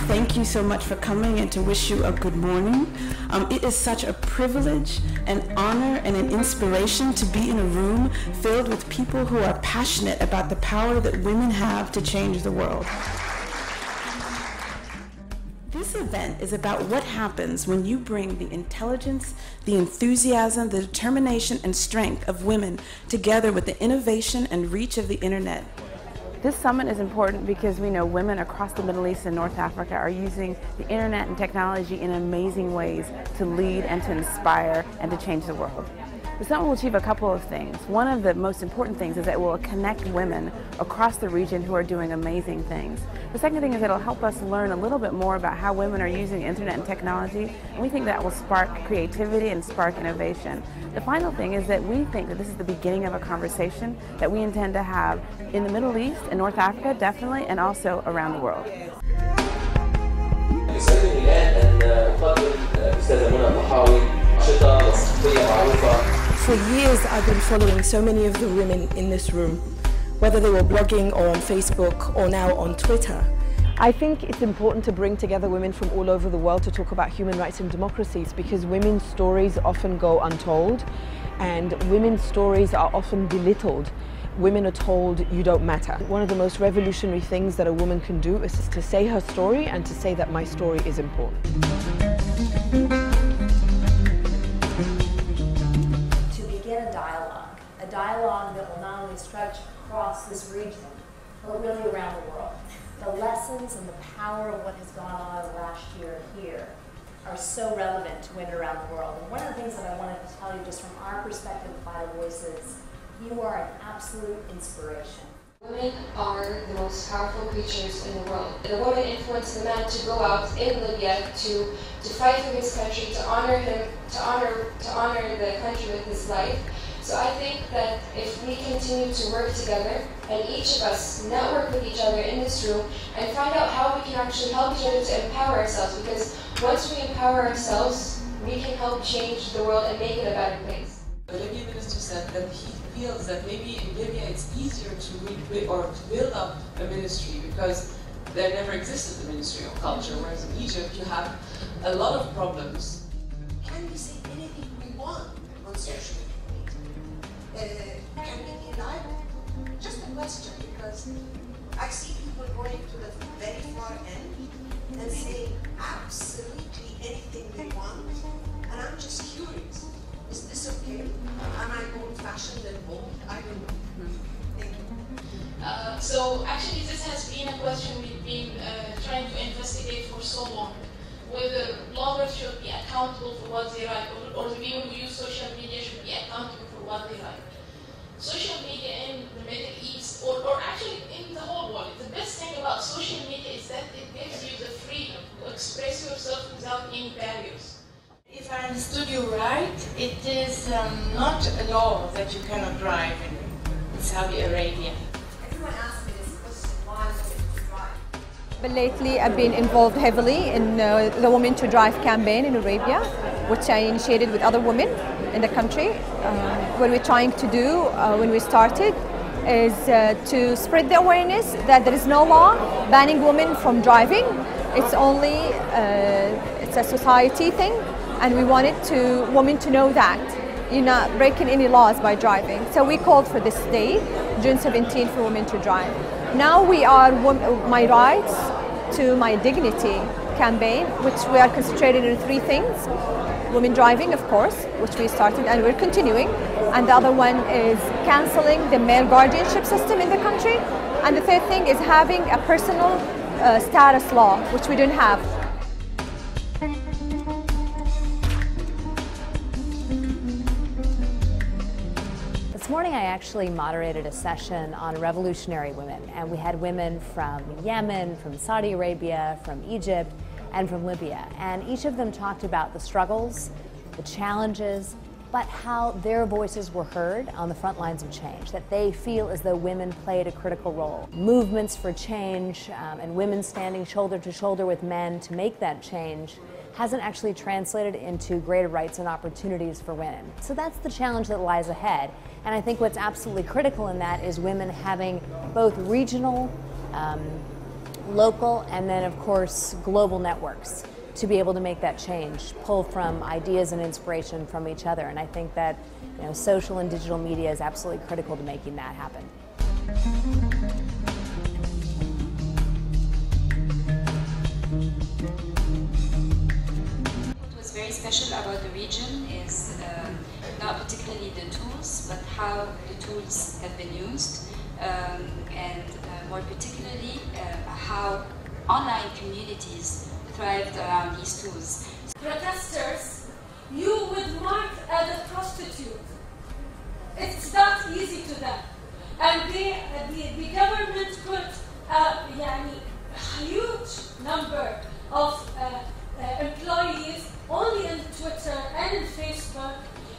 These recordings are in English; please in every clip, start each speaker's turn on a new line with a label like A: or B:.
A: Thank you so much for coming, and to wish you a good morning. It is such a privilege, an honor, and an inspiration to be in a room filled with people who are passionate about the power that women have to change the world. This event is about what happens when you bring the intelligence, the enthusiasm, the determination, and strength of women together with the innovation and reach of the internet. This summit is important because we know women across the Middle East and North Africa are using the internet and technology in amazing ways to lead and to inspire and to change the world. The summit will achieve a couple of things. One of the most important things is that it will connect women across the region who are doing amazing things. The second thing is that it'll help us learn a little bit more about how women are using the internet and technology, and we think that will spark creativity and spark innovation. The final thing is that we think that this is the beginning of a conversation that we intend to have in the Middle East and North Africa, definitely, and also around the world.
B: For years, I've been following so many of the women in this room, whether they were blogging or on Facebook or now on Twitter. I think it's important to bring together women from all over the world to talk about human rights and democracies, because women's stories often go untold and women's stories are often belittled. Women are told you don't matter. One of the most revolutionary things that a woman can do is to say her story and to say that my story is important.
C: To begin a dialogue that will not only stretch across this region, but really around the world. The lessons and the power of what has gone on last year here are so relevant to women around the world. And one of the things that I wanted to tell you just from our perspective of Vital Voices, you are an absolute inspiration.
D: Women are the most powerful creatures in the world. The woman influenced the man to go out in Libya to fight for his country, to honor him, to honor the country with his life. So I think that if we continue to work together, and each of us network with each other in this room, and find out how we can actually help each other to empower ourselves, because once we empower ourselves, we can help change the world and make it a better place.
E: The Libyan minister said that he feels that maybe in Libya it's easier to build up a ministry because there never existed the Ministry of Culture, whereas in Egypt you have a lot of problems.
F: Can we say anything we want on social media? Can we be live? Just a question, because I see people going to the very far end and saying absolutely anything they want, and I'm just curious. Is this okay? Am I old-fashioned and old? I don't know. Thank you.
G: So actually this has been a question we've been trying to investigate for so long. Whether bloggers should be accountable for what they write, or the people who use social media should be accountable for what they write. Social media in the Middle East, or actually in the whole world, the best thing about social media is that it gives you the freedom to express yourself without any barriers.
H: If I understood you right, it is not a law that you cannot drive in Saudi Arabia.
C: Everyone asks me this question, why women to drive?
I: But lately I've been involved heavily in the Women to Drive campaign in Arabia, which I initiated with other women in the country. What we're trying to do when we started is to spread the awareness that there is no law banning women from driving. It's only it's a society thing, and we wanted women to know that you're not breaking any laws by driving. So we called for this day, June 17th, for Women to Drive. Now we are My Rights to My Dignity campaign, which we are concentrated on three things. women driving, of course, which we started and we're continuing. And the other one is cancelling the male guardianship system in the country. And the third thing is having a personal status law, which we don't have.
C: This morning I actually moderated a session on revolutionary women, and we had women from Yemen, from Saudi Arabia, from Egypt, and from Libya. And each of them talked about the struggles, the challenges, but how their voices were heard on the front lines of change, that they feel as though women played a critical role. Movements for change and women standing shoulder to shoulder with men to make that change hasn't actually translated into greater rights and opportunities for women. So that's the challenge that lies ahead. And I think what's absolutely critical in that is women having both regional, local, and then of course global networks to be able to make that change, pull from ideas and inspiration from each other. And I think that social and digital media is absolutely critical to making that happen.
J: What was very special about the region is not particularly the tools, but how the tools have been used, and more particularly how online communities thrived around these tools.
K: Protesters, you would mark as a prostitute. It's not easy to them. And the government put a huge number of employees only on Twitter and in Facebook,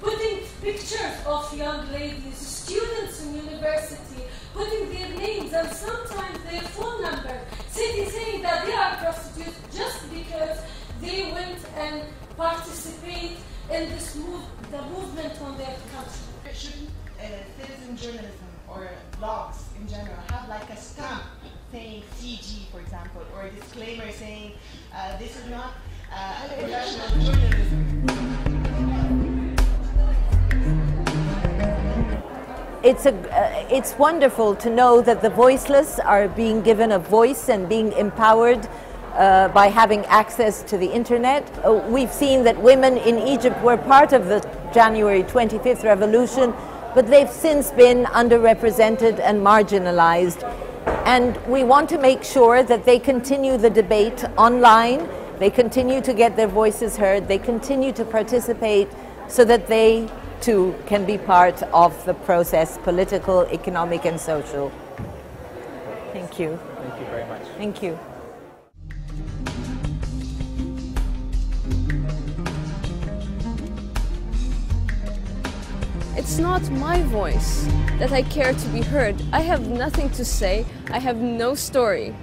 K: putting pictures of young ladies, students in university, putting their names and sometimes their phone number, saying that they are prostitutes just because they went and participate in this the movement on their country.
L: Shouldn't citizen journalism or blogs in general have like a stamp saying CG, for example, or a disclaimer saying this is not professional journalism?
M: It's wonderful to know that the voiceless are being given a voice and being empowered by having access to the internet. We've seen that women in Egypt were part of the January 25th revolution, but they've since been underrepresented and marginalized. And we want to make sure that they continue the debate online, they continue to get their voices heard, they continue to participate so that they too can be part of the process, political, economic, and social. Thank you.
N: Thank you very much.
M: Thank you.
O: It's not my voice that I care to be heard. I have nothing to say. I have no story.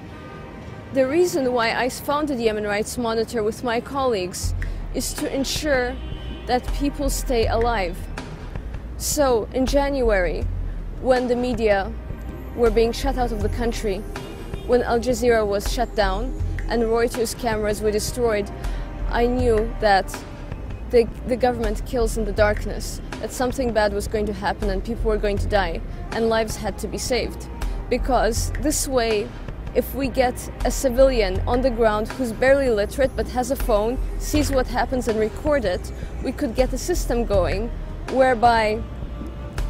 O: The reason why I founded Yemen Rights Monitor with my colleagues is to ensure that people stay alive. So in January, when the media were being shut out of the country, when Al Jazeera was shut down and Reuters cameras were destroyed, I knew that the government kills in the darkness, that something bad was going to happen and people were going to die and lives had to be saved. Because this way, if we get a civilian on the ground who's barely literate but has a phone, sees what happens and record it, we could get a system going whereby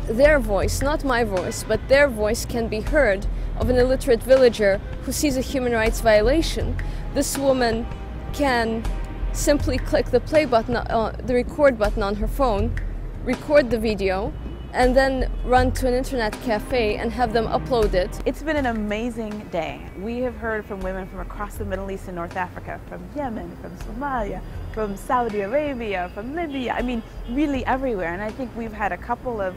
O: their voice, not my voice, but their voice can be heard of an illiterate villager who sees a human rights violation. This woman can simply click the play button, the record button on her phone, record the video, and then run to an internet cafe and have them upload it.
A: It's been an amazing day. We have heard from women from across the Middle East and North Africa, from Yemen, from Somalia, from Saudi Arabia, from Libya, I mean, really everywhere. And I think we've had a couple of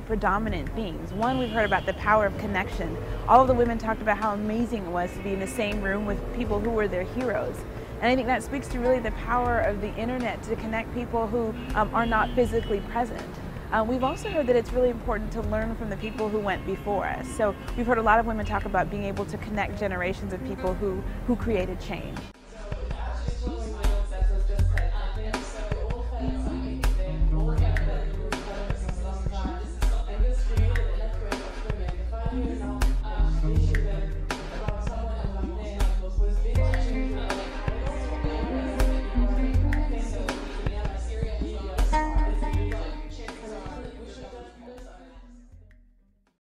A: predominant themes. One, we've heard about the power of connection. All of the women talked about how amazing it was to be in the same room with people who were their heroes. And I think that speaks to really the power of the internet to connect people who are not physically present. We've also heard that it's really important to learn from the people who went before us. So we've heard a lot of women talk about being able to connect generations of people who created change.